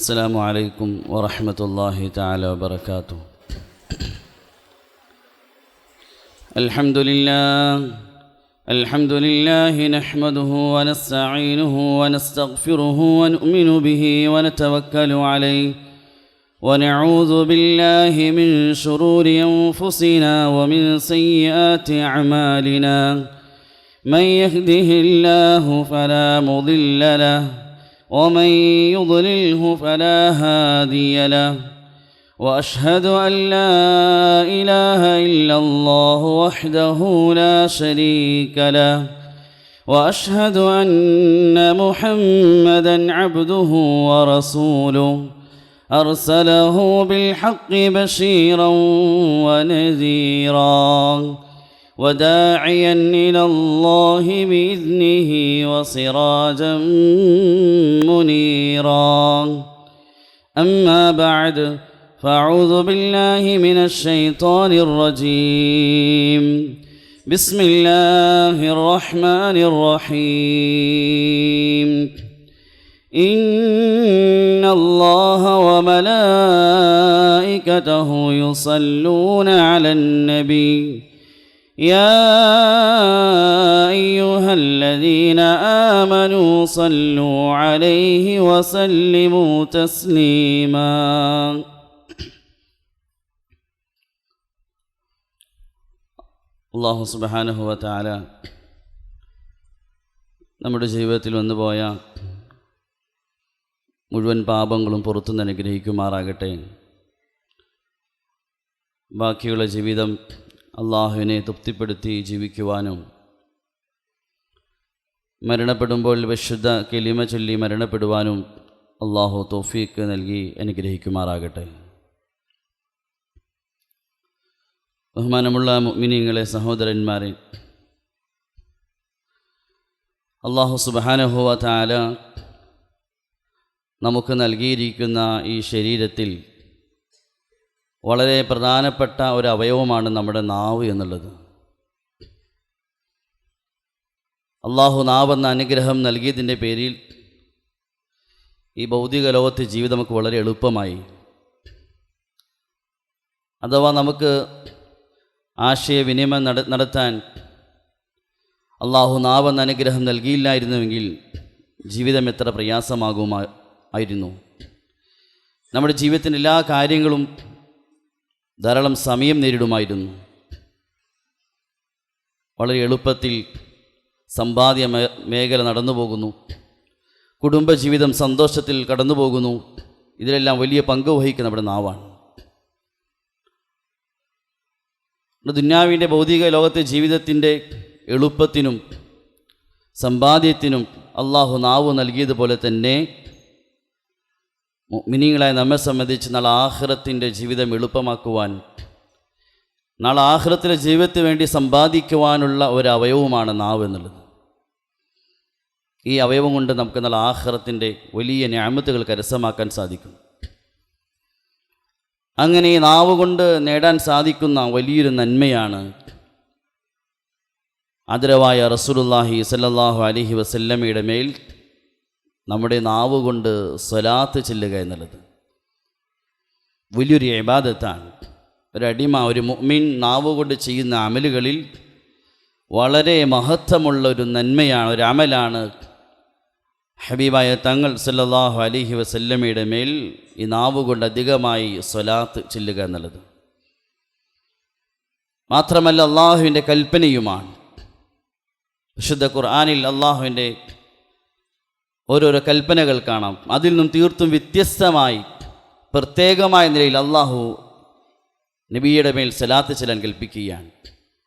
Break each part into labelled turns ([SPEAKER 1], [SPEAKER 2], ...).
[SPEAKER 1] السلام عليكم ورحمة الله تعالى وبركاته. الحمد لله نحمده ونستعينه ونستغفره ونؤمن به ونتوكل عليه ونعوذ بالله من شرور أنفسنا ومن سيئات أعمالنا. من يهده الله فلا مضل له ومن يضلله فلا هادي له. وأشهد أن لا إله إلا الله وحده لا شريك له وأشهد أن محمدًا عبده ورسوله أرسله بالحق بشيرا ونذيرا وداعيا إلى الله بإذنه وسراجا منيرا. أما بعد فأعوذ بالله من الشيطان الرجيم. بسم الله الرحمن الرحيم. إن الله وملائكته يصلون على النبي يا أيها الذين آمنوا صلوا عليه وسلموا تسليما. അല്ലാഹു സുബ്ഹാനഹു വ തആല നമ്മുടെ ജീവിതത്തിൽ വന്നുപോയ മുഴുവൻ പാപങ്ങളും പുറത്തുനിന്ന് അനുഗ്രഹിക്കുമാറാകട്ടെ. ബാക്കിയുള്ള ജീവിതം അള്ളാഹുവിനെ തൃപ്തിപ്പെടുത്തി ജീവിക്കുവാനും മരണപ്പെടുമ്പോൾ വിശുദ്ധ കലിമ ചൊല്ലി മരണപ്പെടുവാനും അള്ളാഹു തൗഫീക്ക് നൽകി അനുഗ്രഹിക്കുമാറാകട്ടെ. ബഹുമാനമുള്ള മുഅ്മിനീങ്ങളെ, സഹോദരന്മാരെ, അള്ളാഹു സുബ്ഹാനഹു വ തആല നമുക്ക് നൽകിയിരിക്കുന്ന ഈ ശരീരത്തിൽ വളരെ പ്രധാനപ്പെട്ട ഒരു അവയവമാണ് നമ്മുടെ നാവ് എന്നുള്ളത്. അള്ളാഹു നാവെന്ന അനുഗ്രഹം നൽകിയതിൻ്റെ പേരിൽ ഈ ഭൗതിക ലോകത്തെ ജീവിതം നമുക്ക് വളരെ എളുപ്പമായി. അഥവാ നമുക്ക് ആശയവിനിമയം നടത്താൻ അള്ളാഹു നാവെന്ന അനുഗ്രഹം നൽകിയില്ലായിരുന്നുവെങ്കിൽ ജീവിതം എത്ര പ്രയാസമാകുമായിരുന്നു. നമ്മുടെ ജീവിതത്തിൻ്റെ എല്ലാ കാര്യങ്ങളും ധാരാളം സമയം നേരിടുമായിരുന്നു. വളരെ എളുപ്പത്തിൽ സമ്പാദ്യ മേഖല നടന്നു പോകുന്നു, കുടുംബജീവിതം സന്തോഷത്തിൽ കടന്നു പോകുന്നു. ഇതിലെല്ലാം വലിയ പങ്ക് വഹിക്കുന്ന നമ്മുടെ നാവാണ്. ദുന്യാവിൻ്റെ ഭൗതിക ലോകത്തെ ജീവിതത്തിൻ്റെ എളുപ്പത്തിനും സമ്പാദ്യത്തിനും അള്ളാഹു നാവ് നൽകിയതുപോലെ തന്നെ മുഅ്മിനീങ്ങളായ നമ്മെ സംബന്ധിച്ച് നാളെ ആഖിറത്തിൻ്റെ ജീവിതം എളുപ്പമാക്കുവാൻ, നാളെ ആഖിറത്തിലെ ജീവിതത്തിന് വേണ്ടി സമ്പാദിക്കുവാനുള്ള ഒരു അവയവമാണ് നാവ് എന്നുള്ളത്. ഈ അവയവം കൊണ്ട് നമുക്ക് നാളെ ആഖിറത്തിൻ്റെ വലിയ നിഅമത്തുകൾ കരസ്ഥമാക്കാൻ സാധിക്കും. അങ്ങനെ ഈ നാവ് കൊണ്ട് നേടാൻ സാധിക്കുന്ന വലിയൊരു നന്മയാണ് ആദരവായ റസൂലുള്ളാഹി സ്വല്ലല്ലാഹു അലൈഹി വസല്ലമയുടെ മേൽ നമ്മുടെ നാവ് കൊണ്ട് സ്വലാത്ത് ചെല്ലുക എന്നുള്ളത് വലിയൊരു ഇബാദത്താണ്. ഒരു അടിമ, ഒരു മുഅ്മിൻ നാവ് കൊണ്ട് ചെയ്യുന്ന അമലുകളിൽ വളരെ മഹത്വമുള്ള ഒരു നന്മയാണ്, ഒരു അമലാണ് ഹബീബായ തങ്ങൾ സല്ലല്ലാഹു അലൈഹി വസല്ലമയുടെ മേൽ ഈ നാവ് കൊണ്ട് അധികമായി സ്വലാത്ത് ചെല്ലുക എന്നുള്ളത്. മാത്രമല്ല അള്ളാഹുവിൻ്റെ കൽപ്പനയുമാണ്. വിശുദ്ധ ഖുർആനിൽ അള്ളാഹുവിൻ്റെ ഓരോരോ കൽപ്പനകൾ കാണാം. അതിൽ നിന്നും തീർത്തും വ്യത്യസ്തമായി പ്രത്യേകമായ നിലയിൽ അള്ളാഹു നബിയുടെ മേൽ സലാത്ത് ചെല്ലാൻ കൽപ്പിക്കുകയാണ്.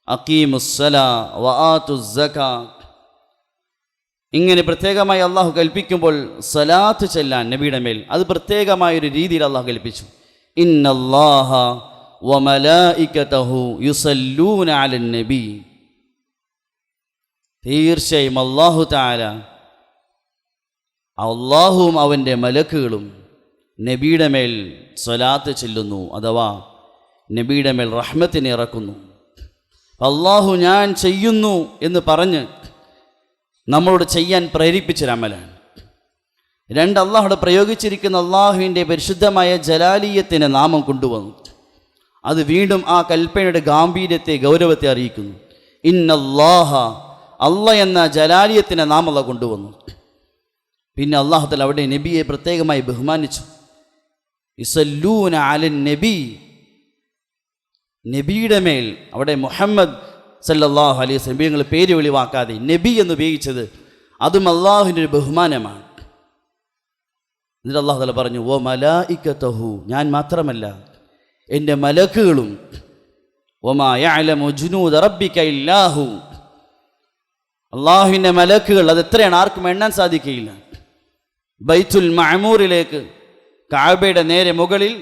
[SPEAKER 1] അഖീമുസ്സലാ വആതുസ്സകാ, ഇങ്ങനെ പ്രത്യേകമായി അള്ളാഹു കൽപ്പിക്കുമ്പോൾ സലാത്ത് ചെല്ലാൻ നബിയുടെ മേൽ അത് പ്രത്യേകമായൊരു രീതിയിൽ അള്ളാഹു കൽപ്പിച്ചു. ഇന്നല്ലാഹ വമലായികതഹു യുസല്ലൂന അലൻ നബി, തീർച്ചയായും അല്ലാഹു തആല, അള്ളാഹുവും അവൻ്റെ മലക്കുകളും നബിയുടെ മേൽ സ്വലാത്ത് ചെല്ലുന്നു, അഥവാ നബിയുടെ മേൽ റഹ്മത്തിനെ ഇറക്കുന്നു. അള്ളാഹു ഞാൻ ചെയ്യുന്നു എന്ന് പറഞ്ഞ് നമ്മളോട് ചെയ്യാൻ പ്രേരിപ്പിച്ചൊരമലാണ്. രണ്ട്, അള്ളാഹുടെ പ്രയോഗിച്ചിരിക്കുന്ന അള്ളാഹുവിൻ്റെ പരിശുദ്ധമായ ജലാലിയത്തിൻ്റെ നാമം കൊണ്ടുവന്നു. അത് വീണ്ടും ആ കൽപ്പനയുടെ ഗാംഭീര്യത്തെ, ഗൗരവത്തെ അറിയിക്കുന്നു. ഇന്നല്ലാഹ, അള്ള എന്ന ജലാലിയത്തിൻ്റെ നാമം അള്ളാഹ് കൊണ്ടുവന്നു. പിന്നെ അള്ളാഹു തആല അവിടെ നബിയെ പ്രത്യേകമായി ബഹുമാനിച്ചു. യുസല്ലൂന അലൻ നബി, നബിയുടെ മേൽ, അവിടെ മുഹമ്മദ് സല്ലല്ലാഹു അലൈഹി വസല്ലം നബി നിങ്ങൾ പേര് വെളിവാക്കാതെ നബി എന്ന് ഉപയോഗിച്ചത് അതും അള്ളാഹുവിൻ്റെ ഒരു ബഹുമാനമാണ്. എന്നിട്ട് അള്ളാഹു തആല പറഞ്ഞു, ഓ മലായികതഹു, ഞാൻ മാത്രമല്ല എൻ്റെ മലക്കുകളും, വമാ യഅലമു ജുനൂദ റബ്ബിക ഇല്ലാഹു, അള്ളാഹുവിൻ്റെ മലക്കുകൾ അത് എത്രയാണ് ആർക്കും എണ്ണാൻ സാധിക്കുകയില്ല. ബൈത്തുൽ മഅമൂറിലേക്ക്, കഅബയുടെ നേരെ മുകളിൽ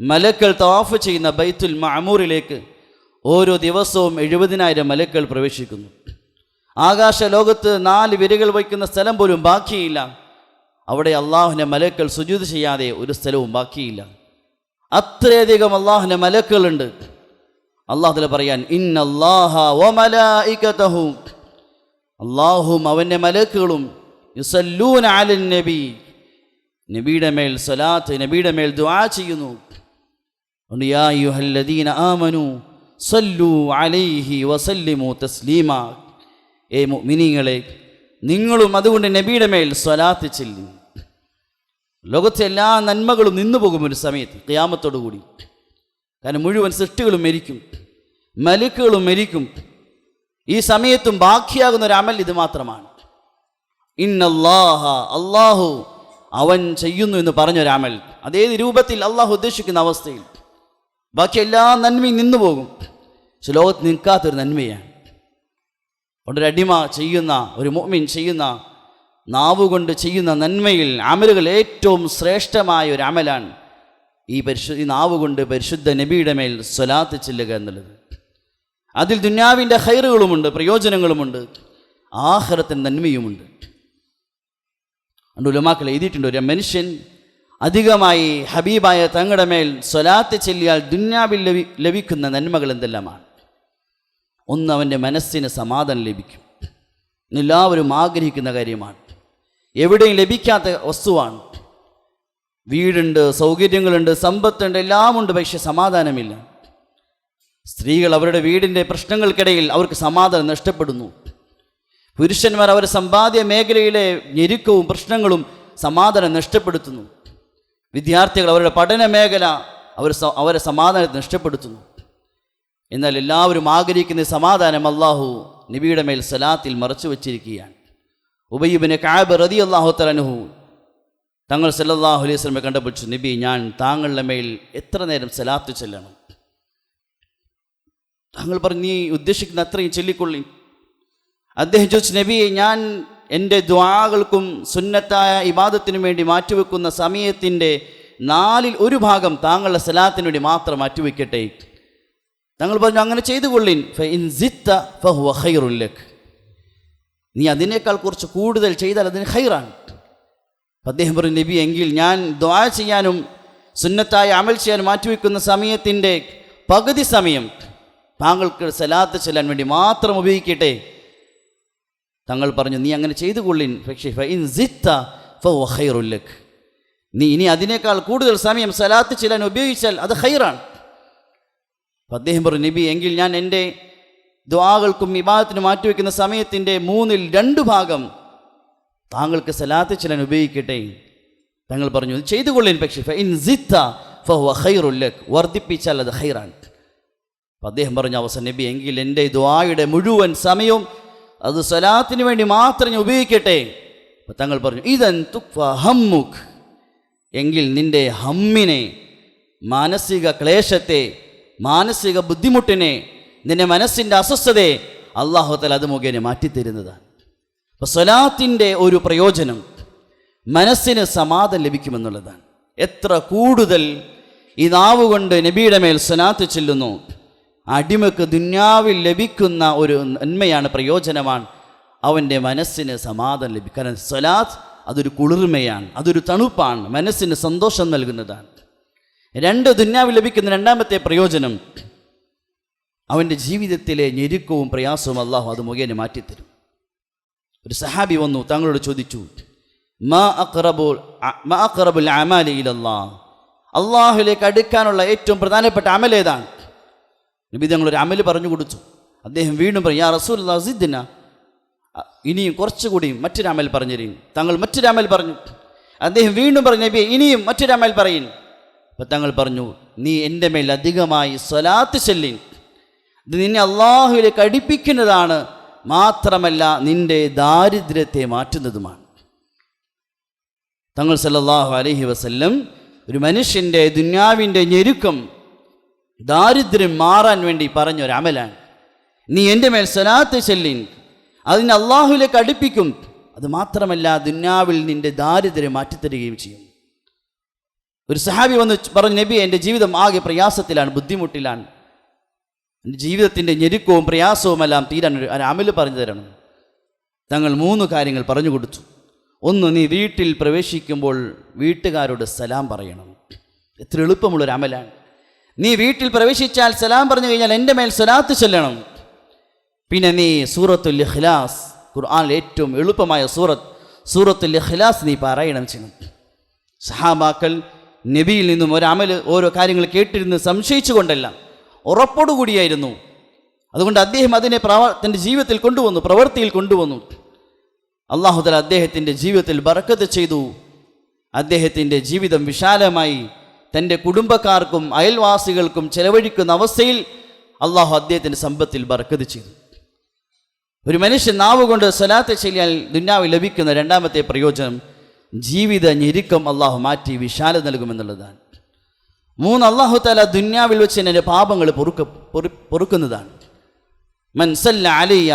[SPEAKER 1] മലക്കൾ തവാഫ് ചെയ്യുന്ന ബൈത്തുൽ മഅമൂറിലേക്ക് ഓരോ ദിവസവും 70,000 മലക്കൾ പ്രവേശിക്കുന്നു. ആകാശ ലോകത്ത് 4 വിരകൾ വയ്ക്കുന്ന സ്ഥലം പോലും ബാക്കിയില്ല. അവിടെ അള്ളാഹുവിൻ്റെ മലക്കൾ സുജൂദ് ചെയ്യാതെ ഒരു സ്ഥലവും ബാക്കിയില്ല. അത്രയധികം അള്ളാഹുവിൻ്റെ മലക്കുകളുണ്ട്. അള്ളാഹു തആല പറയാൻ, ഇന്നല്ലാഹ വമലായികതഹു, അള്ളാഹുവും അവൻ്റെ മലക്കുകളും യുസല്ലൂന അലൻ നബി, നബിയുടെ മേൽ സ്വലാത്ത്, നബിയുടെ മേൽ ദുആ ചെയ്യുന്നു. യാ അയ്യുഹല്ലദീന ആമനു സല്ലു അലൈഹി വസല്ലിമു തസ്ലീമാ, ഏ മുഅ്മിനീങ്ങളെ നിങ്ങളും അതുകൊണ്ട് നബിയുടെ മേൽ സ്വലാത്ത് ചൊല്ലും. ലോകത്തെ എല്ലാ നന്മകളും നിന്നു പോകും ഒരു സമയത്ത്, ഖിയാമത്തോടു കൂടി. കാരണം മുഴുവൻ സൃഷ്ടികളും മരിക്കും, മലക്കുകളും മരിക്കും. ഈ സമയത്തും ബാക്കിയാകുന്ന ഒരു അമൽ ഇത് മാത്രമാണ്. ഇന്നല്ലാഹ, അള്ളാഹു അവൻ ചെയ്യുന്നു എന്ന് പറഞ്ഞൊരമൽ, അതേത് രൂപത്തിൽ അള്ളാഹു ഉദ്ദേശിക്കുന്ന അവസ്ഥയിൽ. ബാക്കി എല്ലാ നന്മയും നിന്നു പോകും. പക്ഷെ ലോകത്ത് നിൽക്കാത്തൊരു നന്മയാണ്. ഒരു അടിമ ചെയ്യുന്ന, ഒരു മുഅ്മിൻ ചെയ്യുന്ന, നാവുകൊണ്ട് ചെയ്യുന്ന നന്മയിൽ അമലുകൾ ഏറ്റവും ശ്രേഷ്ഠമായ ഒരു അമലാണ് ഈ നാവുകൊണ്ട് പരിശുദ്ധ നബിയുടെ മേൽ സ്വലാത്ത് ചെല്ലുക എന്നുള്ളത്. അതിൽ ദുന്യാവിൻ്റെ ഖൈറുകളുമുണ്ട്, പ്രയോജനങ്ങളുമുണ്ട്, ആഖിറത്തിൻ്റെ നന്മയുമുണ്ട്. അതുകൊണ്ട് ഉലമാക്കൾ എഴുതിയിട്ടുണ്ട്, ഒരു മനുഷ്യൻ അധികമായി ഹബീബായ തങ്ങളുടെ മേൽ സ്വലാത്ത് ചെല്ലിയാൽ ദുന്യാവിൽ ലഭിക്കുന്ന നന്മകൾ എന്തെല്ലാമാണ്. ഒന്ന്, അവൻ്റെ മനസ്സിന് സമാധാനം ലഭിക്കും. എല്ലാവരും ആഗ്രഹിക്കുന്ന കാര്യമാണ്. എവിടെയും ലഭിക്കാത്ത വസ്തുവാണ്. വീടുണ്ട്, സൗകര്യങ്ങളുണ്ട്, സമ്പത്തുണ്ട്, എല്ലാമുണ്ട്, പക്ഷെ സമാധാനമില്ല. സ്ത്രീകൾ അവരുടെ വീടിൻ്റെ പ്രശ്നങ്ങൾക്കിടയിൽ അവർക്ക് സമാധാനം നഷ്ടപ്പെടുന്നു. പുരുഷന്മാർ അവരുടെ സമ്പാദ്യ മേഖലയിലെ ഞെരുക്കവും പ്രശ്നങ്ങളും സമാധാനം നഷ്ടപ്പെടുത്തുന്നു. വിദ്യാർത്ഥികൾ അവരുടെ പഠന മേഖല അവരെ സമാധാനത്തെ നഷ്ടപ്പെടുത്തുന്നു. എന്നാൽ എല്ലാവരും ആഗ്രഹിക്കുന്ന സമാധാനം അള്ളാഹു നബിയുടെ മേൽ സലാത്തിൽ മറച്ചു വച്ചിരിക്കുകയാണ്. ഉബയ്യ് ഇബ്നു കഅബ് റളിയല്ലാഹു തആല അൻഹു തങ്ങൾ സല്ലല്ലാഹു അലൈഹി വസല്ലമയെ കണ്ടപ്പോൾ ചോദിച്ചു, നബി, ഞാൻ താങ്കളുടെ മേൽ എത്ര നേരം സലാത്ത് ചൊല്ലണം? താങ്കൾ പറഞ്ഞു, നീ ഉദ്ദേശിക്കുന്ന അത്രയും ചൊല്ലിക്കൊള്ളി. അദ്ദേഹം ചോദിച്ചു, നബിയെ, ഞാൻ എൻ്റെ ദുആകൾക്കും സുന്നത്തായ ഇബാദത്തിനും വേണ്ടി മാറ്റിവെക്കുന്ന സമയത്തിൻ്റെ 1/4 ഭാഗം താങ്കളുടെ സലാത്തിന് വേണ്ടി മാത്രം മാറ്റിവെക്കട്ടെ. തങ്ങൾ പറഞ്ഞു, അങ്ങനെ ചെയ്തു കൊള്ളിൻ. ഫഇൻ സിത്ത ഫഹുവ ഖൈറുൻ ലക്, നീ അതിനേക്കാൾ കുറച്ച് കൂടുതൽ ചെയ്താൽ അതിന് ഖൈറാണ്. അദ്ദേഹം പറഞ്ഞു, നബി, എങ്കിൽ ഞാൻ ദുആ ചെയ്യാനും സുന്നത്തായ അമൽ ചെയ്യാനും മാറ്റിവെക്കുന്ന സമയത്തിൻ്റെ പകുതി സമയം താങ്കൾക്ക് സലാത്ത് ചെല്ലാൻ വേണ്ടി മാത്രം ഉപയോഗിക്കട്ടെ. തങ്ങൾ പറഞ്ഞു, നീ അങ്ങനെ ചെയ്തു കൊള്ളിൻ. പക്ഷേ ഫഇൻ സിത്ത ഫഹുവ ഖൈറുൻ ലക്, നീ ഇനി അതിനേക്കാൾ കൂടുതൽ സമയം സലാത്ത് ചെല്ലാൻ ഉപയോഗിച്ചാൽ അത് ഖൈറാണ്. അദ്ദേഹം പറഞ്ഞു, നബി, എങ്കിൽ ഞാൻ എൻ്റെ ദുആകൾക്കും ഇബാദത്തിനും മാറ്റിവെക്കുന്ന സമയത്തിൻ്റെ 2/3 ഭാഗം താങ്കൾക്ക് സലാത്ത് ചെല്ലാൻ ഉപയോഗിക്കട്ടെ. തങ്ങൾ പറഞ്ഞു, ചെയ്തു കൊള്ളിൻ. പക്ഷേ ഫഇൻ സിത്ത ഫഹുവ ഖൈറുൻ ലക്, വർദ്ധിപ്പിച്ചാൽ അത് ഖൈറാണ്. അദ്ദേഹം പറഞ്ഞു അവസാനം, നബി, എങ്കിൽ എൻ്റെ ദുആയുടെ മുഴുവൻ സമയവും അത് സലാത്തിന് വേണ്ടി മാത്രം ഞാൻ ഉപയോഗിക്കട്ടെ. തങ്ങൾ പറഞ്ഞു, ഇദൻ തുക്ഫ ഹമ്മുക്, എങ്കിൽ നിൻ്റെ ഹമ്മിനെ, മാനസിക ക്ലേശത്തെ, മാനസിക ബുദ്ധിമുട്ടിനെ, നിന്റെ മനസ്സിൻ്റെ അസ്വസ്ഥതയെ അല്ലാഹു തആല അത് മുഖേന മാറ്റിത്തരുന്നതാണ്. അപ്പോൾ സ്വലാത്തിൻ്റെ ഒരു പ്രയോജനം മനസ്സിന് സമാധാനം ലഭിക്കുമെന്നുള്ളതാണ്. എത്ര കൂടുതൽ ഈ നാവ് കൊണ്ട് നബിയുടെ മേൽ സ്വലാത്ത് ചെല്ലുന്നു, അടിമക്ക് ദുന്യാവിൽ ലഭിക്കുന്ന ഒരു നന്മയാണ്, പ്രയോജനമാണ്. അവൻ്റെ മനസ്സിന് സമാധാനം ലഭിക്കും. കാരണം സ്വലാത്ത് അതൊരു കുളിർമയാണ്, അതൊരു തണുപ്പാണ്, മനസ്സിന് സന്തോഷം നൽകുന്നതാണ്. 2, ദുന്യാവിൽ ലഭിക്കുന്ന രണ്ടാമത്തെ പ്രയോജനം, അവൻ്റെ ജീവിതത്തിലെ ഞെരുക്കവും പ്രയാസവും അള്ളാഹു അത് മുഖേന മാറ്റിത്തരും. ഒരു സഹാബി വന്നു തങ്ങളോട് ചോദിച്ചു, മാ അഖ്റബുൽ അമാലി ഇലല്ലാഹ്, അള്ളാഹുവിലേക്ക് അടുക്കാനുള്ള ഏറ്റവും പ്രധാനപ്പെട്ട അമൽ ഏതാണ്? നബി തങ്ങളൊരു അമൽ പറഞ്ഞു കൊടുത്തു. അദ്ദേഹം വീണ്ടും പറയും, യാ റസൂലുള്ളാഹി സിദ്ന, ഇനിയും കുറച്ചുകൂടിയും മറ്റൊരു അമൽ പറഞ്ഞു തരും. തങ്ങൾ മറ്റൊരു അമൽ പറഞ്ഞു. അദ്ദേഹം വീണ്ടും പറഞ്ഞു, നബി ഇനിയും മറ്റൊരു അമൽ പറയും. അപ്പം തങ്ങൾ പറഞ്ഞു, നീ എൻ്റെ മേൽ അധികമായി സ്വലാത്ത് ചൊല്ലിൻ, ഇത് നിന്നെ അള്ളാഹുവിലേക്ക് അടുപ്പിക്കുന്നതാണ്, മാത്രമല്ല നിൻ്റെ ദാരിദ്ര്യത്തെ മാറ്റുന്നതുമാണ്. തങ്ങൾ സല്ലല്ലാഹു അലൈഹി വസല്ലം ഒരു മനുഷ്യൻ്റെ ദുനിയാവിൻ്റെ ഞെരുക്കം, ദാരിദ്ര്യം മാറാൻ വേണ്ടി പറഞ്ഞൊരു അമലാണ്, നീ എൻ്റെ മേൽ സ്വലാത്ത് ചൊല്ലിൻ, അതിനെ അള്ളാഹുവിലേക്ക് അടുപ്പിക്കും, അത് മാത്രമല്ല ദുനിയാവിൽ നിൻ്റെ ദാരിദ്ര്യം മാറ്റിത്തരികയും ചെയ്യും. ഒരു സഹാബി വന്ന് പറഞ്ഞു, നബി എൻ്റെ ജീവിതം ആകെ പ്രയാസത്തിലാണ്, ബുദ്ധിമുട്ടിലാണ്, എൻ്റെ ജീവിതത്തിൻ്റെ ഞെരുക്കവും പ്രയാസവുമെല്ലാം തീരാൻ ഒരു അമൽ പറഞ്ഞു തരണം. തങ്ങൾ 3 കാര്യങ്ങൾ പറഞ്ഞു കൊടുത്തു. ഒന്ന്, നീ വീട്ടിൽ പ്രവേശിക്കുമ്പോൾ വീട്ടുകാരോട് സലാം പറയണം. എത്ര എളുപ്പമുള്ളൊരു അമലാണ്. നീ വീട്ടിൽ പ്രവേശിച്ചാൽ സലാം പറഞ്ഞു കഴിഞ്ഞാൽ എൻ്റെ മേൽ സ്വലാത്ത് ചൊല്ലണം. പിന്നെ നീ സൂറത്തുൽ ഇഖ്ലാസ്, ഖുർആനിലെ ഏറ്റവും എളുപ്പമായ സൂറത്തുൽ ഇഖ്ലാസ് നീ പാരായണം ചെയ്യണം. സഹാബാക്കൾ നബിയിൽ നിന്നും ഒരമൽ, ഓരോ കാര്യങ്ങൾ കേട്ടിരുന്ന് സംശയിച്ചു കൊണ്ടല്ല, ഉറപ്പോടുകൂടിയായിരുന്നു. അതുകൊണ്ട് അദ്ദേഹം അതിനെ തൻ്റെ ജീവിതത്തിൽ കൊണ്ടുവന്നു, പ്രവൃത്തിയിൽ കൊണ്ടുവന്നു. അല്ലാഹു തആല അദ്ദേഹത്തിൻ്റെ ജീവിതത്തിൽ ബറക്കത്ത് ചെയ്തു. അദ്ദേഹത്തിൻ്റെ ജീവിതം വിശാലമായി തൻ്റെ കുടുംബക്കാർക്കും അയൽവാസികൾക്കും ചെലവഴിക്കുന്ന അവസ്ഥയിൽ അള്ളാഹു അദ്ദേഹത്തിൻ്റെ സമ്പത്തിൽ ബറക്കത്ത് ചെയ്തു. ഒരു മനുഷ്യൻ നാവ് കൊണ്ട് സ്വലാത്ത് ചൊല്ലിയാൽ ദുനിയാവിൽ ലഭിക്കുന്ന രണ്ടാമത്തെ പ്രയോജനം, ജീവിത ഞെരുക്കം അള്ളാഹു മാറ്റി വിശാലത നൽകുമെന്നുള്ളതാണ്. 3, അള്ളാഹു തആല ദുനിയാവിൽ വെച്ച് എൻ്റെ പാപങ്ങൾ പൊറുക്കുന്നതാണ്. മൻ സല്ല അലയ്യ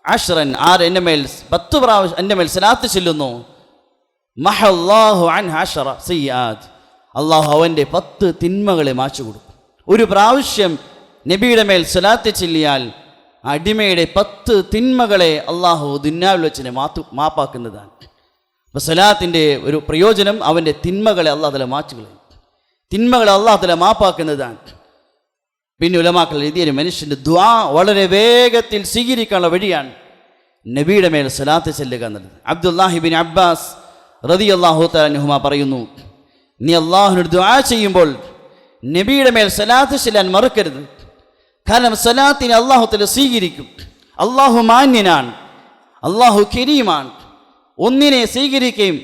[SPEAKER 1] അശ്റൻ, ആർ എൻ്റെ മേൽ 10 പ്രാവശ്യം എൻ്റെ മേൽ സ്വലാത്ത് ചൊല്ലുന്നു, മഹല്ലാഹു അൻഹു അശ്റ സയ്യാത്ത്, അള്ളാഹു അവൻ്റെ 10 തിന്മകളെ മാച്ചു കൊടുക്കും. ഒരു പ്രാവശ്യം നബിയുടെ മേൽ സ്വലാത്ത് ചൊല്ലിയാൽ അടിമയുടെ 10 തിന്മകളെ അള്ളാഹു ദുനിയാവിൽ വെച്ച് മാപ്പാക്കുന്നതാണ്. അപ്പോൾ സ്വലാത്തിൻ്റെ ഒരു പ്രയോജനം അവൻ്റെ തിന്മകളെ അള്ളാഹു തആല മാറ്റുകളെ, തിന്മകളെ അള്ളാഹു തആല മാപ്പാക്കുന്നതാണ്. പിന്നെ ഉലമാക്കൾ എഴുതിയ മനുഷ്യൻ്റെ ദുആ വളരെ വേഗത്തിൽ സ്വീകരിക്കാനുള്ള വഴിയാണ് നബിയുടെ മേൽ സ്വലാത്ത് ചൊല്ലുക എന്നുള്ളത്. അബ്ദുല്ലാഹി ബിൻ അബ്ബാസ് റളിയല്ലാഹു തആല അൻഹുമാ പറയുന്നു, നീ അള്ളാഹുവിനോട് ദുആ ചെയ്യുമ്പോൾ നബിയുടെ മേൽ സ്വലാത്ത് ചൊല്ലാൻ മറക്കരുത്. കാരണം സ്വലാത്തിനെ അള്ളാഹു തആല സ്വീകരിക്കും. അള്ളാഹു മാന്യനാണ്, അള്ളാഹു കരീമാണ്. ഒന്നിനെ സ്വീകരിക്കുകയും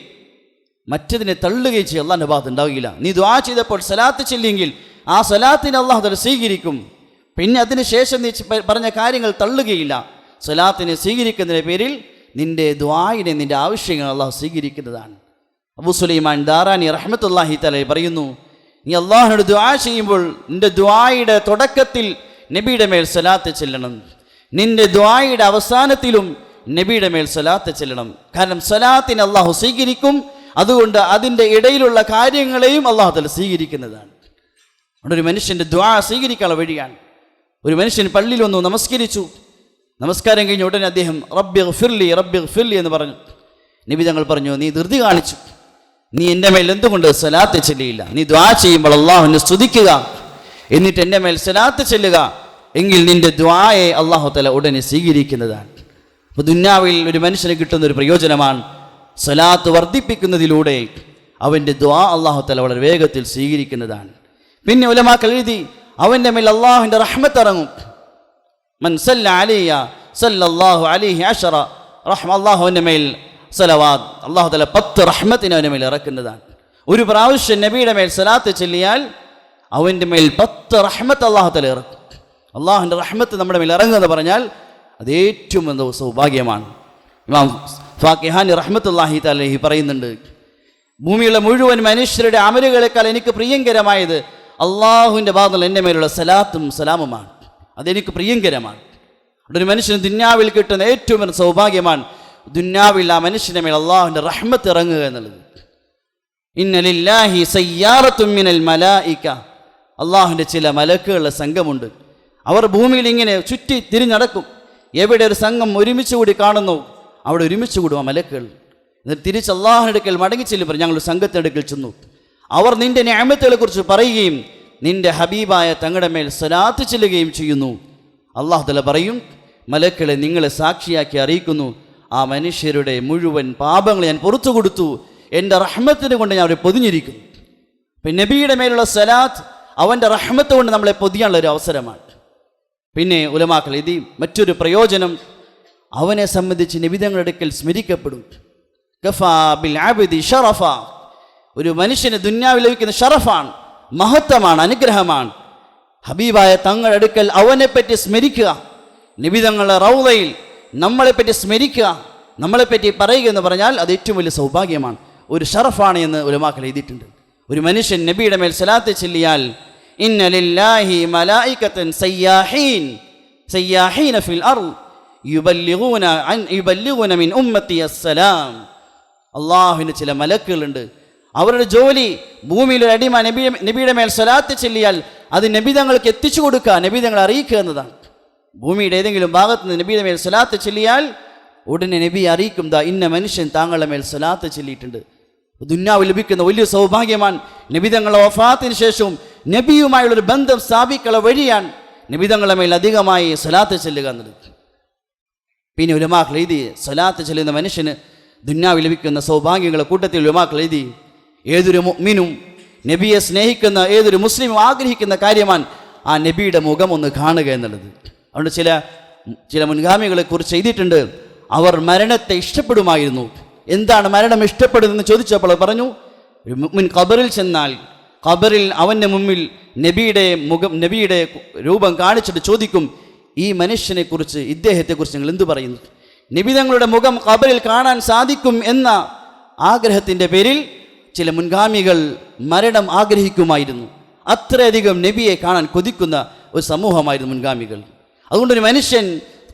[SPEAKER 1] മറ്റതിനെ തള്ളുകയും ചെയ്യും അള്ളാഹിൻ്റെ ഭാഗത്ത് ഉണ്ടാവുകയില്ല. നീ ദുആ ചെയ്തപ്പോൾ സ്വലാത്ത് ചൊല്ലിയെങ്കിൽ ആ സ്വലാത്തിനെ അള്ളാഹു തആല സ്വീകരിക്കും. പിന്നെ അതിന് ശേഷം നീ പറഞ്ഞ കാര്യങ്ങൾ തള്ളുകയില്ല. സ്വലാത്തിനെ സ്വീകരിക്കുന്നതിൻ്റെ പേരിൽ നിൻ്റെ ദുആയിനെ, നിൻ്റെ ആവശ്യങ്ങൾ അള്ളാഹു സ്വീകരിക്കുന്നതാണ്. അബൂ സുലൈമാൻ ദാറാനി റഹ്മത്തുള്ളാഹി തആല പറയുന്നു, നീ അള്ളാഹുവിനോട് ദുആ ചെയ്യുമ്പോൾ നിൻ്റെ ദുആയുടെ തുടക്കത്തിൽ നബിയുടെ മേൽ സ്വലാത്ത് ചെല്ലണം, നിൻ്റെ ദുആയുടെ അവസാനത്തിലും നബിയുടെ മേൽ സ്വലാത്ത് ചെല്ലണം. കാരണം സ്വലാത്തിനെ അള്ളാഹു സ്വീകരിക്കും, അതുകൊണ്ട് അതിൻ്റെ ഇടയിലുള്ള കാര്യങ്ങളെയും അള്ളാഹു തആല സ്വീകരിക്കുന്നതാണ്. അവിടെ ഒരു മനുഷ്യൻ്റെ ദുആ സ്വീകരിക്കാനുള്ള വഴിയാണ്. ഒരു മനുഷ്യൻ പള്ളിയിൽ വന്നു, നമസ്കരിച്ചു. നമസ്കാരം കഴിഞ്ഞ ഉടനെ അദ്ദേഹം റബ്ബിഗ്ഫിർലി റബ്ബിഗ്ഫിർലി എന്ന് പറഞ്ഞു. നബി തങ്ങൾ പറഞ്ഞു, നീ ധൃതി കാണിച്ചു, നീ എൻ്റെ മേൽ എന്തുകൊണ്ട് സ്വലാത്ത് ചൊല്ലിയില്ല? നീ ദുആ ചെയ്യുമ്പോൾ അള്ളാഹുവിനെ സ്തുതിക്കുക, എന്നിട്ട് എൻ്റെ മേൽ സ്വലാത്ത് ചൊല്ലുക, എങ്കിൽ നിൻ്റെ ദുആയെ അള്ളാഹു തആല ഉടനെ സ്വീകരിക്കുന്നതാണ്. അപ്പോൾ ദുനിയാവിൽ ഒരു മനുഷ്യന് കിട്ടുന്ന ഒരു പ്രയോജനമാണ് സ്വലാത്ത് വർദ്ധിപ്പിക്കുന്നതിലൂടെ അവൻ്റെ ദുആ അള്ളാഹു തആല വളരെ വേഗത്തിൽ സ്വീകരിക്കുന്നതാണ്. പിന്നെ ഉലമാക്കൾ എഴുതി, അവൻ്റെ മേൽ അള്ളാഹുവിൻ്റെ റഹ്മത്ത് ഇറങ്ങും. മൻ സല്ല അലയ്യ സല്ലല്ലാഹു അലൈഹി അശ്റ റഹ്മ, അള്ളാഹുവിൻ്റെ മേൽ സലവാത്ത്, അള്ളാഹു തആല 10 റഹ്മത്തിനെ അവൻ്റെ മേൽ ഇറക്കുന്നതാണ്. ഒരു പ്രാവശ്യം നബിയുടെ മേൽ സ്വലാത്ത് ചൊല്ലിയാൽ അവൻ്റെ മേൽ 10 റഹ്മത്ത് അള്ളാഹു തആല ഇറക്കും. അള്ളാഹുവിൻ്റെ റഹ്മത്ത് നമ്മുടെ മേൽ ഇറങ്ങുക എന്ന് പറഞ്ഞാൽ അത് ഏറ്റവും എന്തോ സൗഭാഗ്യമാണ്. ഇമാം ഫാക്കിഹാനി റഹ്മത്തുള്ളാഹി തആല പറയുന്നുണ്ട്, ഭൂമിയുള്ള മുഴുവൻ മനുഷ്യരുടെ അമലുകളെക്കാൾ എനിക്ക് പ്രിയങ്കരമായത് അള്ളാഹുവിൻ്റെ ഭാഗത്തുള്ള എൻ്റെ മേലുള്ള സലാത്തും സലാമുമാണ്. അതെനിക്ക് പ്രിയങ്കരമാണ്. ഒരു മനുഷ്യന് ദുന്യാവിൽ കിട്ടുന്ന ഏറ്റവും വലിയ സൗഭാഗ്യമാണ് ദുന്യാവിൽ ആ മനുഷ്യൻ്റെ മേൽ അള്ളാഹുവിൻ്റെ റഹ്മത്ത് ഇറങ്ങുക എന്നുള്ളത്. ഇന്ന ലില്ലാഹി സയ്യാറത്തും മിനൽ മലായിക, അള്ളാഹുവിൻ്റെ ചില മലക്കുകളുടെ സംഘമുണ്ട്. അവർ ഭൂമിയിൽ ഇങ്ങനെ ചുറ്റി തിരിഞ്ഞടക്കും. എവിടെ ഒരു സംഘം ഒരുമിച്ച് കൂടി കാണുന്നു അവിടെ ഒരുമിച്ച് കൂടും ആ മലക്കുകൾ. എന്നിട്ട് തിരിച്ച് അള്ളാഹുവിൻ്റെ അടുക്കൽ മടങ്ങി ചെല്ലും. ഞങ്ങൾ സംഘത്തിനടുക്കൽ ചെന്നു. അവർ നിൻ്റെ നിഅമത്തുകളെ കുറിച്ച് പറയുകയും നിൻ്റെ ഹബീബായ തങ്ങളുടെ മേൽ സ്വലാത്ത് ചെല്ലുകയും ചെയ്യുന്നു. അള്ളാഹു തആല പറയും, മലക്കുകളെ നിങ്ങളെ സാക്ഷിയാക്കി അറിയിക്കുന്നു, ആ മനുഷ്യരുടെ മുഴുവൻ പാപങ്ങൾ ഞാൻ പുറത്തു കൊടുത്തു, എൻ്റെ റഹ്മത്തിനെ കൊണ്ട് ഞാൻ അവരെ പൊതിഞ്ഞിരിക്കുന്നു. പിന്നെ നബിയുടെ മേലുള്ള സലാത്ത് അവൻ്റെ റഹ്മത്ത് കൊണ്ട് നമ്മളെ പൊതിയാനുള്ളൊരു അവസരമാണ്. പിന്നെ ഉലമാക്കൾ ഇത് മറ്റൊരു പ്രയോജനം, അവനെ സംബന്ധിച്ച് നബി തങ്ങളുടെ അടുക്കൽ സ്മരിക്കപ്പെടും. കഫാ ബിൽ അബ്ദി ഷറഫ, ഒരു മനുഷ്യന് ദുന്യാവിൽ ലഭിക്കുന്ന ഷറഫാണ്, മഹത്വമാണ്, അനുഗ്രഹമാണ്. ഹബീബായ തങ്ങളുടെ അടുക്കൽ അവനെപ്പറ്റി സ്മരിക്കുക, നബി തങ്ങളുടെ റൗളയിൽ നമ്മളെപ്പറ്റി സ്മരിക്കുക, നമ്മളെപ്പറ്റി പറയുക എന്ന് പറഞ്ഞാൽ അത് ഏറ്റവും വലിയ സൗഭാഗ്യമാണ്, ഒരു ഷറഫാണ് എന്ന് ഉലമാക്കൾ എഴുതിയിട്ടുണ്ട്. ഒരു മനുഷ്യൻ നബിയുടെ മേൽ സലാത്ത് ചൊല്ലിയാൽ ഇന്ന ലില്ലാഹി മലായികതൻ സയ്യാഹീന ഫിൽ അർള് യുബല്ലിഗൂന മിൻ ഉമ്മത്തി അസ്സലാം. അള്ളാഹുവിന് ചില മലക്കുകളുണ്ട്, അവരുടെ ജോലി ഭൂമിയിൽ ഒരു അടിമ നബിയുടെ മേൽ സലാത്ത് ചൊല്ലിയാൽ അത് നബി തങ്ങൾക്ക് എത്തിച്ചു കൊടുക്കുക, നബി തങ്ങളെ അറിയിക്കുക എന്നതാണ്. ഭൂമിയുടെ ഏതെങ്കിലും ഭാഗത്ത് നിന്ന് നബിയുടെ മേൽ സലാത്ത് ചൊല്ലിയാൽ ഉടനെ നബി അറിയിക്കും, ദാ ഇന്ന മനുഷ്യൻ താങ്കളുടെ മേൽ സലാത്ത് ചൊല്ലിയിട്ടുണ്ട്. ദുന്യാവിൽ ലഭിക്കുന്ന വലിയ സൗഭാഗ്യമാണ്. നബി തങ്ങളുടെ വഫാത്തിന് ശേഷവും നബിയുമായുള്ളൊരു ബന്ധം സ്ഥാപിക്കുന്ന വഴിയാണ് നബി തങ്ങളുടെ മേൽ അധികമായി സലാത്ത് ചൊല്ലുക എന്നുള്ളത്. പിന്നെ ഉലമാക്കൾ എഴുതി, സലാത്ത് ചൊല്ലുന്ന മനുഷ്യന് ദുന്യാവിൽ ലഭിക്കുന്ന സൗഭാഗ്യങ്ങളുടെ കൂട്ടത്തിൽ ഉലമാക്കൾ എഴുതി, ഏതൊരു മുഅ്മിനും നബിയെ സ്നേഹിക്കുന്ന ഏതൊരു മുസ്ലിമും ആഗ്രഹിക്കുന്ന കാര്യമാണ് ആ നബിയുടെ മുഖം ഒന്ന് കാണുക എന്നുള്ളത്. അതുകൊണ്ട് ചില മുൻഗാമികളെ കുറിച്ച് എഴുതിയിട്ടുണ്ട്, അവർ മരണത്തെ ഇഷ്ടപ്പെടുമായിരുന്നു. എന്താണ് മരണം ഇഷ്ടപ്പെടുന്നതെന്ന് ചോദിച്ചപ്പോൾ പറഞ്ഞു, ഒരു മുഅ്മിൻ ഖബറിൽ ചെന്നാൽ ഖബറിൽ അവൻ്റെ മുമ്പിൽ നബിയുടെ രൂപം കാണിച്ചിട്ട് ചോദിക്കും, ഈ മനുഷ്യനെക്കുറിച്ച് ഇദ്ദേഹത്തെക്കുറിച്ച് നിങ്ങൾ എന്തു പറയുന്നു? നബി തങ്ങളുടെ മുഖം ഖബറിൽ കാണാൻ സാധിക്കും എന്ന ആഗ്രഹത്തിൻ്റെ പേരിൽ ചില മുൻഗാമികൾ മരണം ആഗ്രഹിക്കുമായിരുന്നു. അത്രയധികം നബിയെ കാണാൻ കൊതിക്കുന്ന ഒരു സമൂഹമായിരുന്നു മുൻഗാമികൾ. അതുകൊണ്ടൊരു മനുഷ്യൻ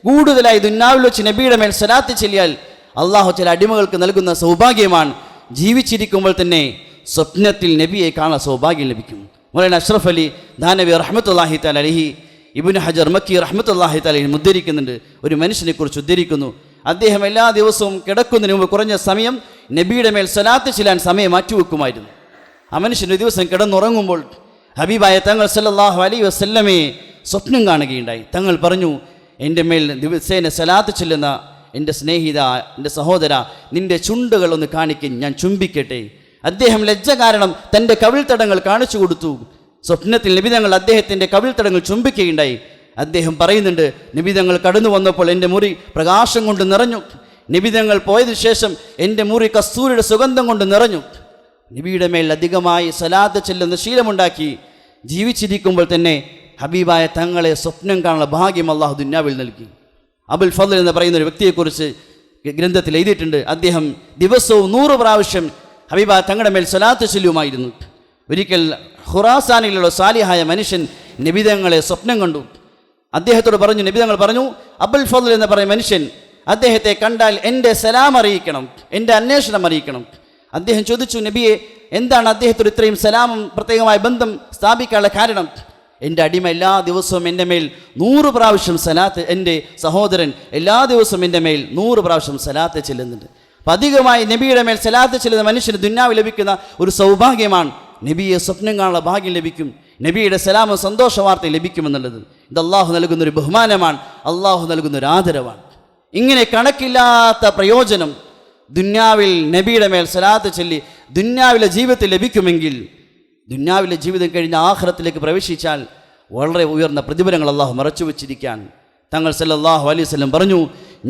[SPEAKER 1] കൂടുതലായി ദുന്യാവിൽ വെച്ച് നബിയുടെ മേൽ സലാത്ത് ചൊല്ലിയാൽ അള്ളാഹു ചില അടിമകൾക്ക് നൽകുന്ന സൗഭാഗ്യമാണ്, ജീവിച്ചിരിക്കുമ്പോൾ തന്നെ സ്വപ്നത്തിൽ നബിയെ കാണാൻ സൗഭാഗ്യം ലഭിക്കും. മൗലാന അഷ്റഫ് അലി ധാനവി റഹ്മത്തുള്ളാഹി തആല അലൈഹി ഇബ്നു ഹജർ മക്കി റഹ്മത്തുള്ളാഹി തആല ഉദ്ധരിക്കുന്നുണ്ട്, ഒരു മനുഷ്യനെ കുറിച്ച് ഉദ്ധരിക്കുന്നു. അദ്ദേഹം എല്ലാ ദിവസവും കിടക്കുന്നതിന് മുമ്പ് കുറഞ്ഞ സമയം നബിയുടെ മേൽ സലാത്ത് ചൊല്ലാൻ സമയം മാറ്റിവെക്കുമായിരുന്നു. ആ മനുഷ്യൻ ഒരു ദിവസം കിടന്നുറങ്ങുമ്പോൾ ഹബീബായ തങ്ങൾ സല്ലല്ലാഹു അലൈഹി വസല്ലമയെ സ്വപ്നം കാണുകയുണ്ടായി. തങ്ങൾ പറഞ്ഞു, എൻ്റെ മേൽ ദിവസേന സലാത്ത് ചൊല്ലുന്ന എൻ്റെ സ്നേഹിത, എൻ്റെ സഹോദര, നിൻ്റെ ചുണ്ടുകൾ ഒന്ന് കാണിക്കാൻ, ഞാൻ ചുംബിക്കട്ടെ. അദ്ദേഹം ലജ്ജ കാരണം തൻ്റെ കവിൾത്തടങ്ങൾ കാണിച്ചു കൊടുത്തു. സ്വപ്നത്തിൽ നബി തങ്ങൾ അദ്ദേഹത്തിൻ്റെ കവിൾത്തടങ്ങൾ ചുംബിക്കുകയുണ്ടായി. അദ്ദേഹം പറയുന്നുണ്ട്, നബി തങ്ങൾ കടന്നു വന്നപ്പോൾ എൻ്റെ മുറി പ്രകാശം കൊണ്ട് നിറഞ്ഞു. നബി തങ്ങൾ പോയതിനു ശേഷം എൻ്റെ മുറി കസ്തൂരിയുടെ സുഗന്ധം കൊണ്ട് നിറഞ്ഞു. നബിയുടെ മേൽ അധികമായി സലാത്ത് ചെല്ലുന്ന ശീലമുണ്ടാക്കി. ജീവിച്ചിരിക്കുമ്പോൾ തന്നെ ഹബീബായ തങ്ങളെ സ്വപ്നം കാണുന്ന ഭാഗ്യം അള്ളാഹു ദുന്യാവിൽ നൽകി. അബുൽ ഫദ്ൽ എന്ന് പറയുന്ന ഒരു വ്യക്തിയെക്കുറിച്ച് ഗ്രന്ഥത്തിൽ എഴുതിയിട്ടുണ്ട്, അദ്ദേഹം ദിവസവും 100 പ്രാവശ്യം ഹബീബായ തങ്ങളുടെ മേൽ സലാത്ത് ചൊല്ലുമായിരുന്നു. ഒരിക്കൽ ഖുറാസാനിലുള്ള സാലിഹായ മനുഷ്യൻ നബി തങ്ങളെ സ്വപ്നം കണ്ടു. അദ്ദേഹത്തോട് പറഞ്ഞു, നബി തങ്ങൾ പറഞ്ഞു, അബുൽ ഫദ്ൽ എന്ന് പറയുന്ന മനുഷ്യൻ അദ്ദേഹത്തെ കണ്ടാൽ എൻ്റെ സലാം അറിയിക്കണം, എൻ്റെ അന്വേഷണം അറിയിക്കണം. അദ്ദേഹം ചോദിച്ചു, നബിയെ, എന്താണ് അദ്ദേഹത്തോട് ഇത്രയും സലാമും പ്രത്യേകമായ ബന്ധം സ്ഥാപിക്കാനുള്ള കാരണം? എൻ്റെ അടിമ എല്ലാ ദിവസവും എൻ്റെ മേൽ 100 പ്രാവശ്യം സലാത്ത്, എൻ്റെ സഹോദരൻ എല്ലാ ദിവസവും എൻ്റെ മേൽ 100 പ്രാവശ്യം സലാത്ത് ചെല്ലുന്നുണ്ട്. അപ്പം അധികമായി നബിയുടെ മേൽ സലാത്ത് ചെല്ലുന്ന മനുഷ്യന് ദുന്യാവിൽ ലഭിക്കുന്ന ഒരു സൗഭാഗ്യമാണ്. നബിയെ സ്വപ്നം കാണാനുള്ള ഭാഗ്യം ലഭിക്കും, നബിയുടെ സലാമും സന്തോഷ വാർത്ത ലഭിക്കുമെന്നുള്ളത്. ഇത് അള്ളാഹു നൽകുന്നൊരു ബഹുമാനമാണ്, അള്ളാഹു നൽകുന്നൊരു ആദരവാണ്. ഇങ്ങനെ കണക്കില്ലാത്ത പ്രയോജനം ദുന്യാവിൽ നബിയുടെ മേൽ സലാത്ത് ചൊല്ലി ദുന്യാവിലെ ജീവിതത്തിൽ ലഭിക്കുമെങ്കിൽ, ദുന്യാവിലെ ജീവിതം കഴിഞ്ഞ ആഖിറത്തിലേക്ക് പ്രവേശിച്ചാൽ വളരെ ഉയർന്ന പ്രതിഫലങ്ങൾ അള്ളാഹു മറച്ചു വച്ചിരിക്കാൻ തങ്ങൾ സല്ലല്ലാഹു അലൈഹി വസല്ലം പറഞ്ഞു,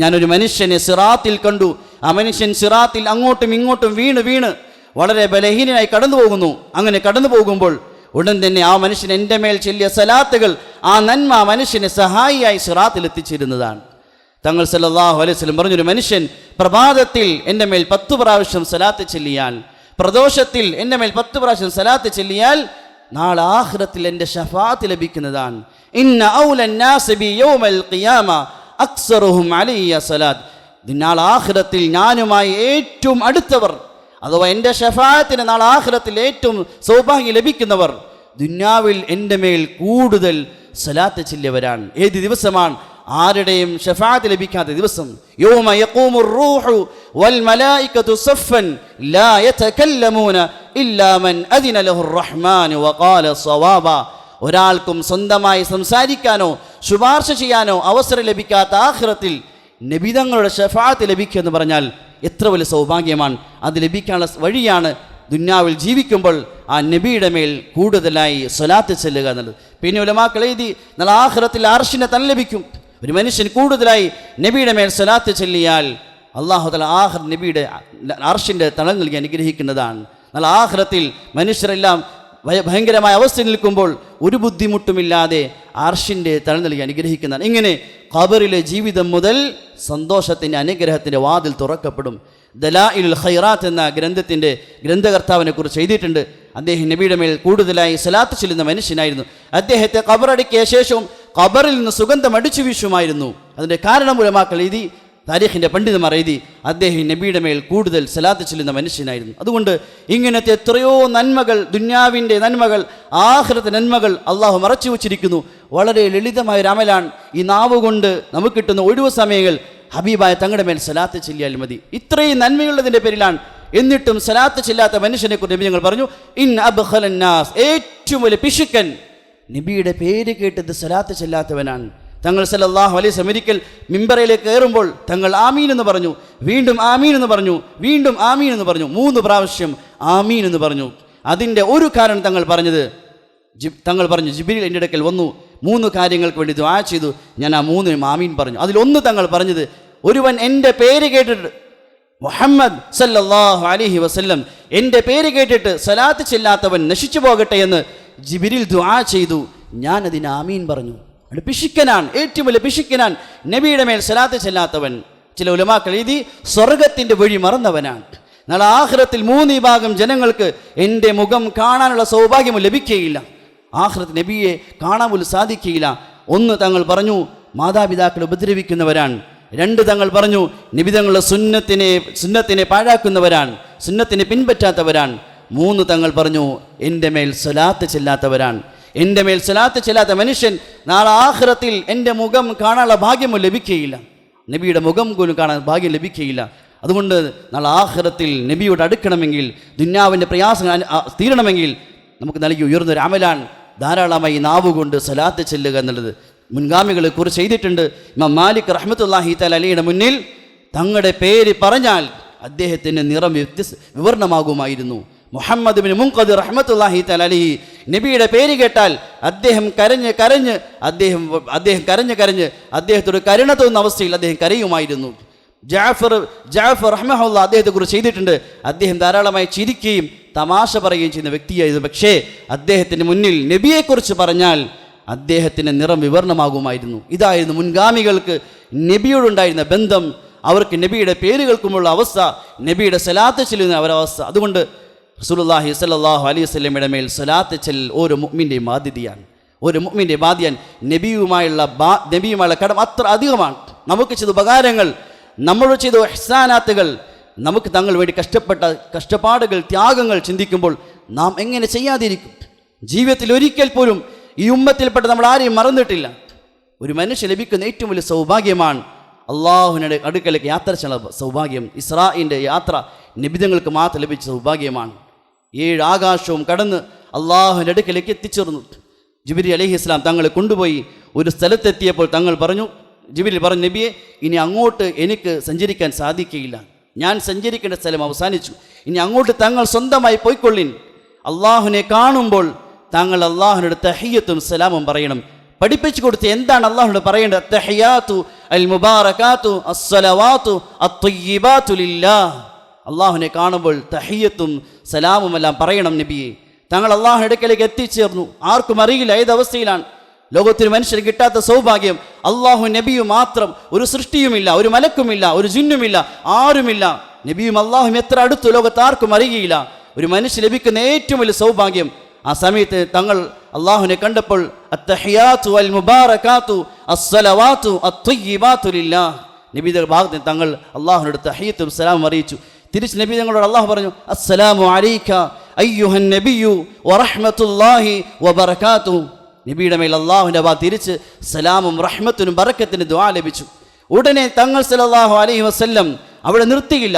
[SPEAKER 1] ഞാനൊരു മനുഷ്യനെ സിറാത്തിൽ കണ്ടു. ആ മനുഷ്യൻ സിറാത്തിൽ അങ്ങോട്ടും ഇങ്ങോട്ടും വീണ് വളരെ ബലഹീനനായി കടന്നു പോകുന്നു. അങ്ങനെ കടന്നു പോകുമ്പോൾ ഉടൻ തന്നെ ആ മനുഷ്യൻ എൻ്റെ മേൽ ചൊല്ലിയ സലാത്തുകൾ, ആ നന്മ മനുഷ്യനെ സഹായിയായി സിറാത്തിൽ എത്തിച്ചിരുന്നതാണ്. തങ്ങൾ സല്ലല്ലാഹു അലൈഹി വസല്ലം പറഞ്ഞൊരു മനുഷ്യൻ പ്രഭാതത്തിൽ എൻ്റെ മേൽ 10 പ്രാവശ്യം സലാത്ത് ചൊല്ലിയാൽ, പ്രദോഷത്തിൽ എൻ്റെ മേൽ 10 പ്രാവശ്യം സലാത്ത് ചൊല്ലിയാൽ നാളെ ആഖിറത്തിൽ എൻ്റെ ശഫാഅത്ത് ലഭിക്കുന്നതാണ്. ഇന്ന ഔലൻ നാസി ബി യൗമൽ ഖിയാമ അക്സറുഹും അലയ്യ സലാത്ത്. നാളെ ആഖിറത്തിൽ ഞാനുമായി ഏറ്റവും അടുത്തവർ, അഥവാ എൻ്റെ ഷഫാഅത്തിന് നാളെ ആഖിറത്തിൽ ഏറ്റവും സൗഭാഗ്യം ലഭിക്കുന്നവർ ദുന്യാവിൽ എൻ്റെ മേൽ കൂടുതൽ സലാത്ത് ചൊല്ലിയവരാണ്. ഏത് ദിവസമാണ്? ആരുടെയും ഷഫാഅത്ത് ലഭിക്കാത്ത ദിവസം. യൗമ യഖൂമുർ റൂഹു വൽ മലായികതു സഫൻ ലാ യതകല്ലമൂന ഇല്ലാ മൻ അദിന ലഹുർ റഹ്മാനു വഖാല സവാബ. ഒരാൾക്കും സ്വന്തമായി സംസാരിക്കാനോ ശുപാർശ ചെയ്യാനോ അവസരം ലഭിക്കാത്ത ആഖിറത്തിൽ നബിതങ്ങളുടെ ഷഫാഅത്ത് ലഭിക്കുക എന്ന് പറഞ്ഞാൽ എത്ര വലിയ സൗഭാഗ്യമാണ്. അത് ലഭിക്കാനുള്ള വഴിയാണ് ദുന്യാവിൽ ജീവിക്കുമ്പോൾ ആ നബിയുടെ മേൽ കൂടുതലായി സ്വലാത്ത് ചെല്ലുക എന്നുള്ളത്. പിന്നെ ഉലമാക്കൾ എഴുതി നാളെ ആഖിറത്തിൽ അർശിനെ തന്നെ ലഭിക്കും. ഒരു മനുഷ്യൻ കൂടുതലായി നബിയുടെ മേൽ സ്വലാത്ത് ചെല്ലിയാൽ അല്ലാഹു തആല ആഖിർ നബിയുടെ അർശിൻ്റെ തളം നൽകി അനുഗ്രഹിക്കുന്നതാണ്. നാളെ ആഖിറത്തിൽ മനുഷ്യരെല്ലാം ഭയങ്കരമായ അവസ്ഥ നിൽക്കുമ്പോൾ ഒരു ബുദ്ധിമുട്ടുമില്ലാതെ അർശിൻ്റെ തളം നൽകി അനുഗ്രഹിക്കുന്നതാണ്. ഇങ്ങനെ ഖബറിലെ ജീവിതം മുതൽ സന്തോഷത്തിൻ്റെ അനുഗ്രഹത്തിൻ്റെ വാതിൽ തുറക്കപ്പെടും. ദലായിലുൽ ഖൈറാത്ത് എന്ന ഗ്രന്ഥത്തിൻ്റെ ഗ്രന്ഥകർത്താവിനെ കുറിച്ച് എഴുതിയിട്ടുണ്ട്. അദ്ദേഹം നബിയുടെ മേൽ കൂടുതലായി സ്വലാത്ത് ചെല്ലുന്ന മനുഷ്യനായിരുന്നു. അദ്ദേഹത്തെ ഖബറടക്കിയ ശേഷവും ഖബറിൽ നിന്ന് സുഗന്ധം അടിച്ചു വീശുമായിരുന്നു. അതിൻ്റെ കാരണം ഉലമാക്കൾ എഴുതി, താരീഖിൻ്റെ പണ്ഡിതന്മാർ എഴുതി, അദ്ദേഹം നബിയുടെ മേൽ കൂടുതൽ സ്വലാത്ത് ചെല്ലുന്ന മനുഷ്യനായിരുന്നു. അതുകൊണ്ട് ഇങ്ങനത്തെ എത്രയോ നന്മകൾ, ദുന്യാവിൻ്റെ നന്മകൾ, ആഖിറത്തെ നന്മകൾ അള്ളാഹു മറച്ചു വച്ചിരിക്കുന്നു. വളരെ ലളിതമായൊരു അമലാണ്. ഈ നാവ് കൊണ്ട് നമുക്ക് കിട്ടുന്ന ഒഴിവ് സമയങ്ങൾ ഹബീബായ തങ്ങളുടെ മേൽ സ്വലാത്ത് ചെല്ലിയാൽ മതി. ഇത്രയും നന്മയുള്ളതിൻ്റെ പേരിലാണ്. എന്നിട്ടും സ്വലാത്ത് ചെല്ലാത്ത മനുഷ്യനെ കുറിച്ച് നബി ഞങ്ങൾ പറഞ്ഞു, ഇൻ അബ്ഖലന്നാസ്, ഏറ്റവും വലിയ പിശുക്കൻ നബിയുടെ പേര് കേട്ടത് സ്വലാത്ത് ചെല്ലാത്തവനാണ്. തങ്ങൾ സല്ലല്ലാഹു അലൈഹി വസല്ലം ഒരിക്കൽ മിമ്പറിലേക്ക് കയറുമ്പോൾ തങ്ങൾ ആമീൻ എന്ന് പറഞ്ഞു, വീണ്ടും ആമീൻ എന്ന് പറഞ്ഞു, വീണ്ടും ആമീൻ എന്ന് പറഞ്ഞു, 3 പ്രാവശ്യം ആമീൻ എന്ന് പറഞ്ഞു. അതിൻ്റെ ഒരു കാരണം തങ്ങൾ പറഞ്ഞു, ജിബ്രീൽ എൻ്റെ അടുക്കൽ വന്നു, 3 കാര്യങ്ങൾക്ക് വേണ്ടി ദുആ ചെയ്തു, ഞാൻ ആ 3നും ആമീൻ പറഞ്ഞു. അതിലൊന്ന് തങ്ങൾ പറഞ്ഞത്, ഒരുവൻ എൻ്റെ പേര് കേട്ടിട്ട്, മുഹമ്മദ് സല്ലല്ലാഹു അലൈഹി വസല്ലം എൻ്റെ പേര് കേട്ടിട്ട് സ്വലാത്ത് ചെല്ലാത്തവൻ നശിച്ചു പോകട്ടെ എന്ന് ജിബ്രീൽ ദുആ ചെയ്തു, ഞാൻ അതിന് ആമീൻ പറഞ്ഞു. അത് പിശുക്കനാണ്, ഏറ്റവും വലിയ പിശുക്കനാണ് നബിയുടെ മേൽ സ്വലാത്ത് ചെല്ലാത്തവൻ. ചില ഉലമാക്കൾ എഴുതി, സ്വർഗത്തിൻ്റെ വഴി മറന്നവനാണ്. നാളെ ആഖിറത്തിൽ 3 വിഭാഗം ജനങ്ങൾക്ക് എൻ്റെ മുഖം കാണാനുള്ള സൗഭാഗ്യം ലഭിക്കുകയില്ല. ആഖിറത്ത് നബിയെ കാണാൻ പോലും സാധിക്കുകയില്ല. 1 തങ്ങൾ പറഞ്ഞു, മാതാപിതാക്കളെ ഉപദ്രവിക്കുന്നവരാണ്. 2 തങ്ങൾ പറഞ്ഞു, നബി തങ്ങളുടെ സുന്നത്തിനെ പാഴാക്കുന്നവരാണ്, സുന്നത്തിനെ പിൻപറ്റാത്തവരാണ്. 3 തങ്ങൾ പറഞ്ഞു, എൻ്റെ മേൽ സ്വലാത്ത് ചെല്ലാത്തവരാണ്. എൻ്റെ മേൽ സ്വലാത്ത് ചെല്ലാത്ത മനുഷ്യൻ നാളെ ആഖിറത്തിൽ എൻ്റെ മുഖം കാണാനുള്ള ഭാഗ്യം ലഭിക്കുകയില്ല. നബിയുടെ മുഖം പോലും കാണാൻ ഭാഗ്യം ലഭിക്കുകയില്ല. അതുകൊണ്ട് നാളെ ആഖിറത്തിൽ നബിയോട് അടുക്കണമെങ്കിൽ, ദുന്യാവിൻ്റെ പ്രയാസങ്ങൾ തീരണമെങ്കിൽ നമുക്ക് നൽകി ഉയർന്നൊരു അമലാണ് ധാരാളമായി നാവുകൊണ്ട് സ്വലാത്ത് ചെല്ലുക എന്നുള്ളത്. മുൻഗാമികളെ കുറിച്ച് ചെയ്തിട്ടുണ്ട്. ഇമാം മാലിക് റഹ്മത്തുള്ളാഹി തആല അലൈഹിയുടെ മുന്നിൽ തങ്ങളുടെ പേര് പറഞ്ഞാൽ അദ്ദേഹത്തിൻ്റെ നിറം വിവർണമാകുമായിരുന്നു. മുഹമ്മദ് ബിൻ മുൻഖദിർ റഹ്മത്തുള്ളാഹി തആല അലൈഹി നബിയുടെ പേര് കേട്ടാൽ അദ്ദേഹം കരഞ്ഞ് അദ്ദേഹത്തോട് കരുണ തോന്നുന്ന അവസ്ഥയിൽ അദ്ദേഹം കരയുമായിരുന്നു. ജാഫർ റഹ്മഹുല്ലാ അദ്ദേഹത്തെക്കുറിച്ച് ചെയ്തിട്ടുണ്ട്. അദ്ദേഹം ധാരാളമായി ചിരിക്കുകയും തമാശ പറയുകയും ചെയ്യുന്ന വ്യക്തിയായിരുന്നു. പക്ഷേ അദ്ദേഹത്തിന് മുന്നിൽ നബിയെക്കുറിച്ച് പറഞ്ഞാൽ അദ്ദേഹത്തിൻ്റെ നിറം വിവർണമാകുമായിരുന്നു. ഇതായിരുന്നു മുൻഗാമികൾക്ക് നബിയോടുണ്ടായിരുന്ന ബന്ധം, അവർക്ക് നബിയുടെ പേര് കേൾക്കുമുള്ള അവസ്ഥ, നബിയുടെ സ്വലാത്ത് ചെല്ലുന്ന അവരവസ്ഥ. അതുകൊണ്ട് റസൂലുള്ളാഹി സ്വല്ലല്ലാഹു അലൈഹി വസല്ലമയുടെ മേൽ സ്വലാത്ത് ചെല്ലൽ ഓരോ മുഅ്മിൻ്റെയും ബാധ്യതയാണ്. ഒരു മുഅ്മിൻ്റെ ബാധ്യത നബിയുമായുള്ള കടം അത്ര അധികമാണ്. നമുക്ക് ചെയ്ത ഉപകാരങ്ങൾ, നമ്മളോട് ചെയ്ത ഇഹ്സാനാത്തുകൾ, നമുക്ക് തങ്ങൾ വേണ്ടി കഷ്ടപ്പെട്ട കഷ്ടപ്പാടുകൾ, ത്യാഗങ്ങൾ ചിന്തിക്കുമ്പോൾ നാം എങ്ങനെ ചെയ്യാതിരിക്കും? ജീവിതത്തിൽ ഒരിക്കൽ പോലും ഈ ഉമ്മത്തിൽപ്പെട്ട നമ്മൾ ആരെയും മറന്നിട്ടില്ല. ഒരു മനുഷ്യൻ ലഭിക്കുന്ന ഏറ്റവും വലിയ സൗഭാഗ്യമാണ് അള്ളാഹുവിൻ്റെ അടുക്കലേക്ക് യാത്ര ചെയ്യുന്ന സൗഭാഗ്യം. ഇസ്രാഈൻ്റെ യാത്ര നബിതങ്ങൾക്ക് മാത്രം ലഭിച്ച സൗഭാഗ്യമാണ്. 7 ആകാശവും കടന്ന് അള്ളാഹുവിൻ്റെ അടുക്കലേക്ക് എത്തിച്ചേർന്നു. ജിബ്രീൽ അലൈഹിസ്സലാം തങ്ങളെ കൊണ്ടുപോയി ഒരു സ്ഥലത്തെത്തിയപ്പോൾ തങ്ങൾ പറഞ്ഞു, ജിബ്രീൽ പറഞ്ഞു, നബിയെ, ഇനി അങ്ങോട്ട് എനിക്ക് സഞ്ചരിക്കാൻ സാധിക്കുകയില്ല, ഞാൻ സഞ്ചരിക്കേണ്ട സ്ഥലം അവസാനിച്ചു, ഇനി അങ്ങോട്ട് തങ്ങൾ സ്വന്തമായി പോയിക്കൊള്ളിൻ. അള്ളാഹുവിനെ കാണുമ്പോൾ താങ്കൾ അള്ളാഹുവിനോട് തഹിയ്യത്തും സലാമും പറയണം. പഠിപ്പിച്ചു കൊടുത്ത് എന്താണ് അള്ളാഹുവിനോട് പറയേണ്ടത്? തഹിയ്യാത്തു അൽ മുബാറകാത്തു അസ്സലവാത്തു അത്വയ്യിബാത്തു ലില്ലാഹ്. അള്ളാഹുവിനെ കാണുമ്പോൾ തഹിയ്യത്തും സലാമും എല്ലാം പറയണം നബിയെ. താങ്കൾ അള്ളാഹുവിൻ്റെ അടുക്കലേക്ക് എത്തിച്ചേർന്നു. ആർക്കും അറിയില്ല ഏതവസ്ഥയിലാണ്. ലോകത്തിന് മനുഷ്യന് കിട്ടാത്ത സൗഭാഗ്യം. അള്ളാഹു നബിയും മാത്രം, ഒരു സൃഷ്ടിയുമില്ല, ഒരു മലക്കുമില്ല, ഒരു ജിന്നുമില്ല, ആരുമില്ല. നബിയും അള്ളാഹും എത്ര അടുത്ത് ലോകത്ത് ആർക്കും അറിയുകയില്ല. ഒരു മനുഷ്യൻ ലഭിക്കുന്ന ഏറ്റവും വലിയ സൗഭാഗ്യം. ആ സമയത്ത് തങ്ങൾ അള്ളാഹുവിനെ കണ്ടപ്പോൾ അത്തഹിയാത്തു അൽ മുബാറകാത്തു അസ്സലവാത്തു അത്വയ്യിബാത്തു ലില്ലാഹ്, നബിയുടെ ഭാഗത്ത് തങ്ങൾ അള്ളാഹുവിനോട് തഹിയ്യത്തും സലാമും അറിയിച്ചു. തിരിച്ച് നബി തങ്ങളോട് അള്ളാഹു പറഞ്ഞു, അസ്സലാമു അലൈക അയ്യുഹൻ നബിയു വറഹ്മത്തുള്ളാഹി വബറകാതുഹു. നബിയുടെ മേൽ അള്ളാഹുവിൻ്റെ ഭാഗത്ത് തിരിച്ച് സലാമും റഹ്മത്തിനും ബറക്കത്തിനും ദുആ ലഭിച്ചു. ഉടനെ തങ്ങൾ സല്ലല്ലാഹു അലൈഹി വസല്ലം അവിടെ നിർത്തിയില്ല.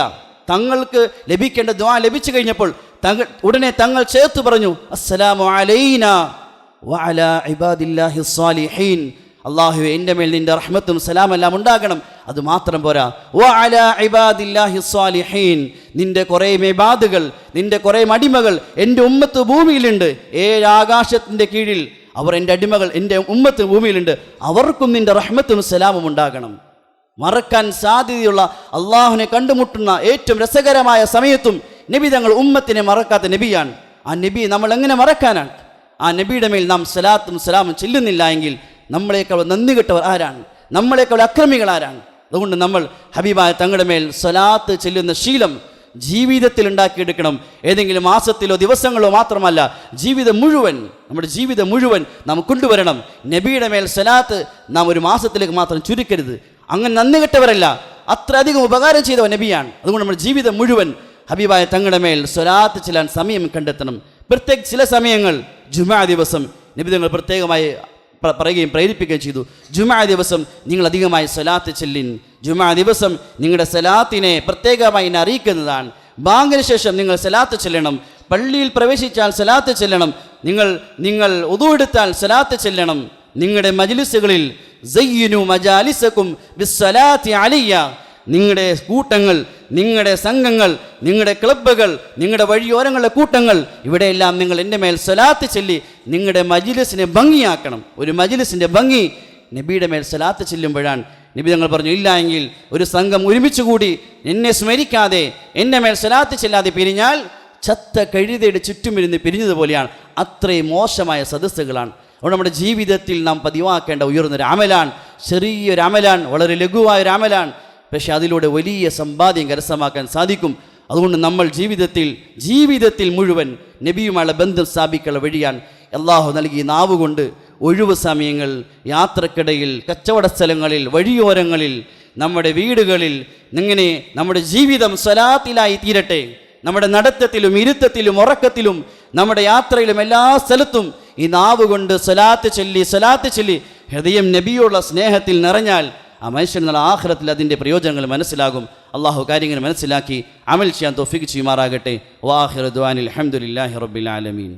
[SPEAKER 1] തങ്ങൾക്ക് ലഭിക്കേണ്ട ദുആ ലഭിച്ചു കഴിഞ്ഞപ്പോൾ ഉടനെ തങ്ങൾ ചേർത്ത് പറഞ്ഞു, അസ്സലാമു അലൈനാ വഅലാ ഇബാദില്ലാഹി സ്വാലിഹീൻ. അല്ലാഹുവേ എൻ്റെ മേൽ നിൻ്റെ റഹ്മത്തും സലാമെല്ലാം ഉണ്ടാകണം. അതുമാത്രം പോരാ, വഅലാ ഇബാദില്ലാഹി സ്വാലിഹീൻ, നിൻ്റെ കുറേ ഇബാദുകൾ, നിൻ്റെ കുറേ അടിമകൾ എൻ്റെ ഉമ്മത്ത് ഭൂമിയിലുണ്ട്. 7 ആകാശത്തിൻ്റെ കീഴിൽ അവർ എൻ്റെ അടിമകൾ, എൻ്റെ ഉമ്മത്ത് ഭൂമിയിലുണ്ട്. അവർക്കും നിൻ്റെ റഹ്മത്തും സലാമും ഉണ്ടാകണം. മറക്കാൻ സാധ്യതയുള്ള അള്ളാഹുവിനെ കണ്ടുമുട്ടുന്ന ഏറ്റവും രസകരമായ സമയത്തും നബി തങ്ങൾ ഉമ്മത്തിനെ മറക്കാത്ത നബിയാണ്. ആ നബി നമ്മൾ എങ്ങനെ മറക്കാനാണ്? ആ നബിയുടെ മേൽ നാം സലാത്തും സലാമും ചെല്ലുന്നില്ല എങ്കിൽ നമ്മളെക്കാൾ നന്ദി കെട്ടവർ ആരാണ്? നമ്മളെക്കാൾ അക്രമികൾ ആരാണ്? അതുകൊണ്ട് നമ്മൾ ഹബീബായ തങ്ങളുടെ മേൽ സ്വലാത്ത് ചെല്ലുന്ന ശീലം ജീവിതത്തിൽ ഉണ്ടാക്കിയെടുക്കണം. ഏതെങ്കിലും മാസത്തിലോ ദിവസങ്ങളോ മാത്രമല്ല, നമ്മുടെ ജീവിതം മുഴുവൻ നാം കൊണ്ടുവരണം. നബിയുടെ മേൽ സ്വലാത്ത് നാം ഒരു മാസത്തിലേക്ക് മാത്രം ചുരുക്കരുത്. അങ്ങനെ നന്ദി കെട്ടവരല്ല, അത്രയധികം ഉപകാരം ചെയ്തവ നബിയാണ്. അതുകൊണ്ട് നമ്മുടെ ജീവിതം മുഴുവൻ ഹബീബായ തങ്ങളുടെ മേൽ സ്വലാത്ത് ചെല്ലാൻ സമയം കണ്ടെത്തണം. പ്രത്യേക ചില സമയങ്ങൾ, ജുമാ ദിവസം നബി തങ്ങൾ പ്രത്യേകമായി പറയുകയും പ്രേരിപ്പിക്കുകയും ചെയ്തു. ജുമാ ദിവസം നിങ്ങൾ അധികമായി സ്വലാത്ത് ചെല്ലിൻ. ജുമാ ദിവസം നിങ്ങളുടെ സ്വലാത്തിനെ പ്രത്യേകമായി അറിയിക്കുന്നതാണ്. ബാങ്കിന് ശേഷം നിങ്ങൾ സ്വലാത്ത് ചെല്ലണം. പള്ളിയിൽ പ്രവേശിച്ചാൽ സ്വലാത്ത് ചെല്ലണം. നിങ്ങൾ ഉദു എടുത്താൽ സ്വലാത്ത് ചെല്ലണം. നിങ്ങളുടെ മജ്ലിസുകളിൽ സയ്യിനു മജാലിസകും ബിസ്സലാത്തി അലയ്യ, നിങ്ങളുടെ കൂട്ടങ്ങൾ, നിങ്ങളുടെ സംഘങ്ങൾ, നിങ്ങളുടെ ക്ലബ്ബുകൾ, നിങ്ങളുടെ വഴിയോരങ്ങളുടെ കൂട്ടങ്ങൾ, ഇവിടെയെല്ലാം നിങ്ങൾ എൻ്റെ മേൽ സ്വലാത്ത് ചൊല്ലി നിങ്ങളുടെ മജ്ലിസിനെ ഭംഗിയാക്കണം. ഒരു മജ്ലിസിൻ്റെ ഭംഗി നബിയുടെ മേൽ സ്വലാത്ത് ചെല്ലുമ്പോഴാണ്. നബി തങ്ങൾ പറഞ്ഞു, ഇല്ല എങ്കിൽ ഒരു സംഘം ഒരുമിച്ച് കൂടി എന്നെ സ്മരിക്കാതെ എൻ്റെ മേൽ സ്വലാത്ത് ചെല്ലാതെ പിരിഞ്ഞാൽ ചത്ത കഴുതയുടെ ചുറ്റുമിരുന്ന് പിരിഞ്ഞതുപോലെയാണ്. അത്രയും മോശമായ സദസ്സുകളാണ്. അതുകൊണ്ട് നമ്മുടെ ജീവിതത്തിൽ നാം പതിവാക്കേണ്ട ഉയർന്നൊരു അമലാണ്, ചെറിയൊരു അമലാണ്, വളരെ ലഘുവായൊരു അമലാണ്. പക്ഷെ അതിലൂടെ വലിയ സമ്പാദ്യം കരസ്ഥമാക്കാൻ സാധിക്കും. അതുകൊണ്ട് നമ്മൾ ജീവിതത്തിൽ മുഴുവൻ നബിയുമായുള്ള ബന്ധം സ്ഥാപിക്കാനുള്ള വഴിയാണ് അല്ലാഹു നൽകിയ നാവ് കൊണ്ട് ഒഴിവ് സമയങ്ങൾ, യാത്രക്കിടയിൽ, കച്ചവട സ്ഥലങ്ങളിൽ, വഴിയോരങ്ങളിൽ, നമ്മുടെ വീടുകളിൽ, ഇങ്ങനെ നമ്മുടെ ജീവിതം സ്വലാത്തിലായി തീരട്ടെ. നമ്മുടെ നടത്തത്തിലും ഇരുത്തത്തിലും ഉറക്കത്തിലും നമ്മുടെ യാത്രയിലും എല്ലാ സ്ഥലത്തും ഈ നാവ് കൊണ്ട് സ്വലാത്ത് ചൊല്ലി ഹൃദയം നബിയുള്ള സ്നേഹത്തിൽ നിറഞ്ഞാൽ ആ മനുഷ്യൻ നാളെ ആഖിറത്തിൽ അതിൻ്റെ പ്രയോജനങ്ങൾ മനസ്സിലാകും. അള്ളാഹു കാര്യങ്ങൾ മനസ്സിലാക്കി അമൽ ചെയ്യാൻ തൗഫീഖ് ചെയ്യുമാറാകട്ടെ. വാഖിറു ദുആനിൽ ഹംദുലില്ലാഹി റബ്ബിൽ ആലമീൻ.